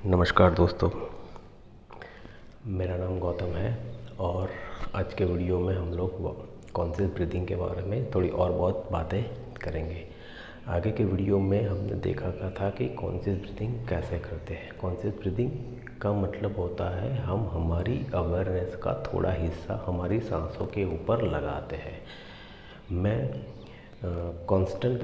नमस्कार दोस्तों, मेरा नाम गौतम है और आज के वीडियो में हम लोग कॉन्शियस ब्रीदिंग के बारे में थोड़ी और बहुत बातें करेंगे। आगे के वीडियो में हमने देखा था कि कॉन्शियस ब्रीदिंग कैसे करते हैं। कॉन्शियस ब्रीदिंग का मतलब होता है हम हमारी अवेयरनेस का थोड़ा हिस्सा हमारी सांसों के ऊपर लगाते हैं। मैं कांस्टेंट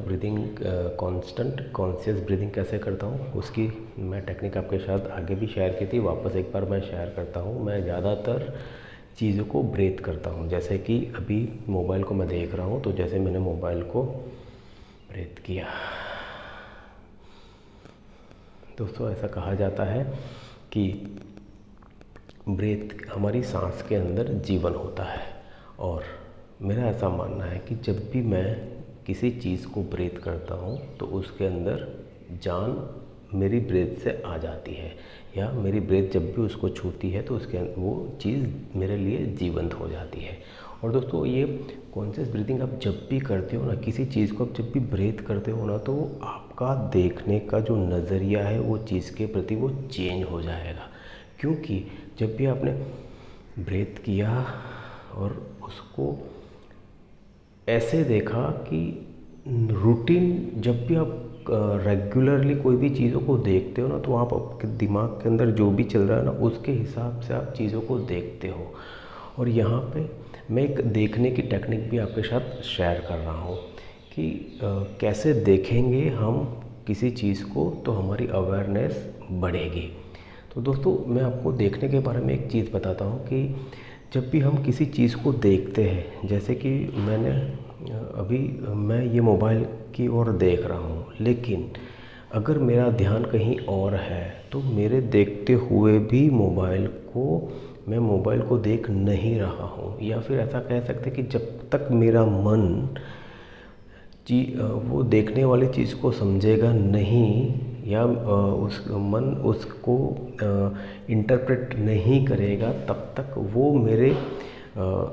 कॉन्शियस ब्रीदिंग कैसे करता हूँ उसकी मैं टेक्निक आपके साथ आगे भी शेयर की थी, वापस एक बार मैं शेयर करता हूँ। मैं ज़्यादातर चीज़ों को ब्रीथ करता हूँ, जैसे कि अभी मोबाइल को मैं देख रहा हूँ तो जैसे मैंने मोबाइल को ब्रीथ किया। दोस्तों, ऐसा कहा जाता है कि ब्रीथ हमारी सांस के अंदर जीवन होता है और मेरा ऐसा मानना है कि जब भी मैं किसी चीज़ को ब्रीथ करता हूँ तो उसके अंदर जान मेरी ब्रीथ से आ जाती है, या मेरी ब्रीथ जब भी उसको छूती है तो उसके वो चीज़ मेरे लिए जीवंत हो जाती है। और दोस्तों, ये कॉन्शियस ब्रीथिंग आप जब भी करते हो ना, किसी चीज़ को आप जब भी ब्रीथ करते हो ना, तो आपका देखने का जो नज़रिया है वो चीज़ के प्रति वो चेंज हो जाएगा। क्योंकि जब भी आपने ब्रीथ किया और उसको ऐसे देखा कि रूटीन, जब भी आप रेगुलरली कोई भी चीज़ों को देखते हो ना, तो आप आपके दिमाग के अंदर जो भी चल रहा है ना उसके हिसाब से आप चीज़ों को देखते हो। और यहाँ पे मैं एक देखने की टेक्निक भी आपके साथ शेयर कर रहा हूँ कि कैसे देखेंगे हम किसी चीज़ को तो हमारी अवेयरनेस बढ़ेगी। तो दोस्तों, मैं आपको देखने के बारे में एक चीज़ बताता हूँ कि जब भी हम किसी चीज़ को देखते हैं, जैसे कि मैं ये मोबाइल की ओर देख रहा हूँ, लेकिन अगर मेरा ध्यान कहीं और है तो मेरे देखते हुए भी मैं मोबाइल को देख नहीं रहा हूँ। या फिर ऐसा कह सकते हैं कि जब तक मेरा मन वो देखने वाली चीज़ को समझेगा नहीं, या उस मन उसको इंटरप्रेट नहीं करेगा, तब तक वो मेरे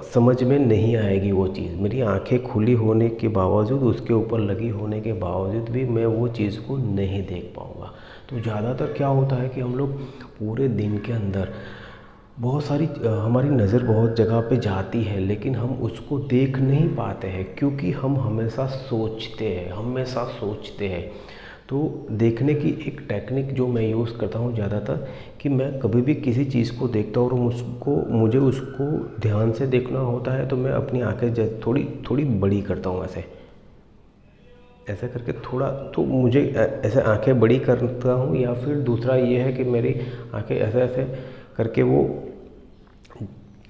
समझ में नहीं आएगी वो चीज़। मेरी आंखें खुली होने के बावजूद, उसके ऊपर लगी होने के बावजूद भी मैं वो चीज़ को नहीं देख पाऊँगा। तो ज़्यादातर क्या होता है कि हम लोग पूरे दिन के अंदर बहुत सारी हमारी नज़र बहुत जगह पे जाती है, लेकिन हम उसको देख नहीं पाते हैं क्योंकि हम हमेशा सोचते हैं। तो देखने की एक टेक्निक जो मैं यूज़ करता हूँ ज़्यादातर, कि मैं कभी भी किसी चीज़ को देखता हूँ और मुझे उसको ध्यान से देखना होता है, तो मैं अपनी आँखें थोड़ी बड़ी करता हूँ, ऐसे करके थोड़ा। तो मुझे ऐसे आंखें बड़ी करता हूँ, या फिर दूसरा ये है कि मेरी आंखें ऐसे ऐसे करके वो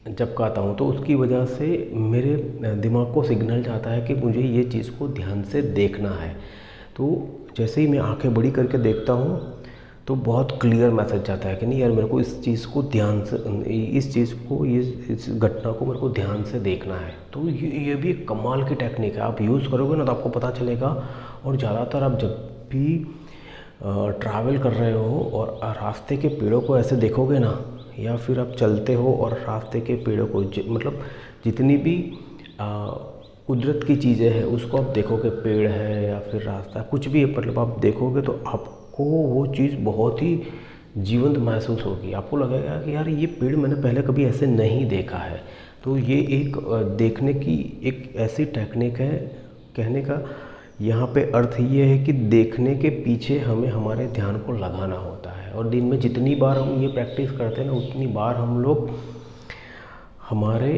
झपकाता हूँ, तो उसकी वजह से मेरे दिमाग को सिग्नल जाता है कि मुझे ये चीज़ को ध्यान से देखना है। तो जैसे ही मैं आंखें बड़ी करके देखता हूँ तो बहुत क्लियर मैसेज जाता है कि नहीं यार, मेरे को इस चीज़ को इस घटना को मेरे को ध्यान से देखना है। तो ये भी एक कमाल की टेक्निक है, आप यूज़ करोगे ना तो आपको पता चलेगा। और ज़्यादातर आप जब भी ट्रैवल कर रहे हो और रास्ते के पेड़ों को ऐसे देखोगे ना, या फिर आप चलते हो और रास्ते के पेड़ों को मतलब जितनी भी कुदरत की चीज़ें हैं उसको आप देखोगे, पेड़ है या फिर रास्ता, कुछ भी है, मतलब आप देखोगे तो आपको वो चीज़ बहुत ही जीवंत महसूस होगी। आपको लगेगा कि यार, ये पेड़ मैंने पहले कभी ऐसे नहीं देखा है। तो ये एक देखने की एक ऐसी टेक्निक है। कहने का यहाँ पे अर्थ ये है कि देखने के पीछे हमें हमारे ध्यान को लगाना होता है, और दिन में जितनी बार हम ये प्रैक्टिस करते हैं ना, उतनी बार हम लोग हमारे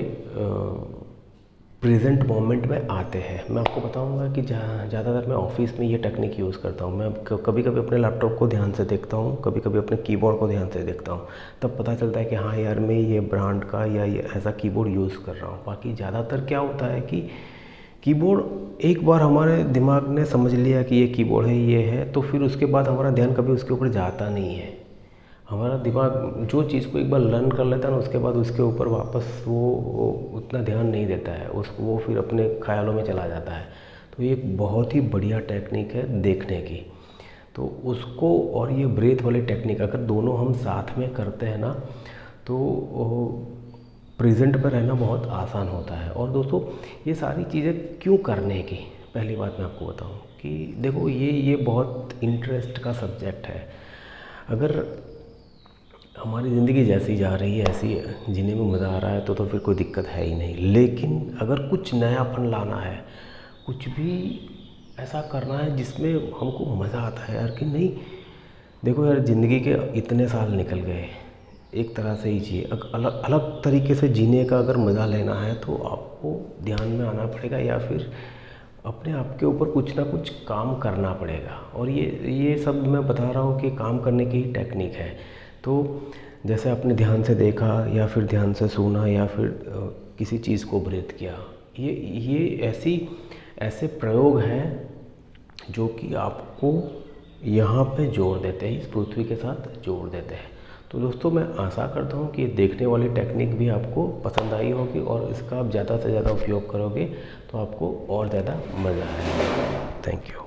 प्रेजेंट मोमेंट में आते हैं। मैं आपको बताऊंगा कि ज़्यादातर मैं ऑफिस में ये टेक्निक यूज़ करता हूँ। मैं कभी कभी अपने लैपटॉप को ध्यान से देखता हूँ, कभी कभी अपने कीबोर्ड को ध्यान से देखता हूँ, तब पता चलता है कि हाँ यार, मैं ये ब्रांड का या ये ऐसा कीबोर्ड यूज़ कर रहा हूँ। बाकी ज़्यादातर क्या होता है कि कीबोर्ड एक बार हमारे दिमाग ने समझ लिया कि ये कीबोर्ड है, ये है, तो फिर उसके बाद हमारा ध्यान कभी उसके ऊपर जाता नहीं है। हमारा दिमाग जो चीज़ को एक बार लर्न कर लेता है ना, उसके बाद उसके ऊपर वापस वो उतना ध्यान नहीं देता है, वो फिर अपने ख्यालों में चला जाता है। तो ये एक बहुत ही बढ़िया टेक्निक है देखने की। तो उसको और ये ब्रीथ वाली टेक्निक अगर दोनों हम साथ में करते हैं ना, तो प्रेजेंट पर रहना बहुत आसान होता है। और दोस्तों, ये सारी चीज़ें क्यों करने की, पहली बात मैं आपको बताऊं कि देखो, ये बहुत इंटरेस्ट का सब्जेक्ट है। अगर हमारी ज़िंदगी जैसी जा रही है ऐसी जीने में मज़ा आ रहा है तो फिर कोई दिक्कत है ही नहीं। लेकिन अगर कुछ नयापन लाना है, कुछ भी ऐसा करना है जिसमें हमको मज़ा आता है यार कि नहीं, देखो यार ज़िंदगी के इतने साल निकल गए, एक तरह से ही जिए। अलग अलग तरीके से जीने का अगर मज़ा लेना है तो आपको ध्यान में आना पड़ेगा या फिर अपने आप के ऊपर कुछ ना कुछ काम करना पड़ेगा। और ये सब मैं बता रहा हूँ कि काम करने की टेक्निक है। तो जैसे आपने ध्यान से देखा या फिर ध्यान से सुना या फिर किसी चीज़ को ब्रीथ किया, ये ऐसे प्रयोग हैं जो कि आपको यहाँ पे जोड़ देते हैं, इस पृथ्वी के साथ जोड़ देते हैं। तो दोस्तों मैं आशा करता हूँ कि ये देखने वाली टेक्निक भी आपको पसंद आई होगी और इसका आप ज़्यादा से ज़्यादा उपयोग करोगे तो आपको और ज़्यादा मज़ा आएगा। Thank you.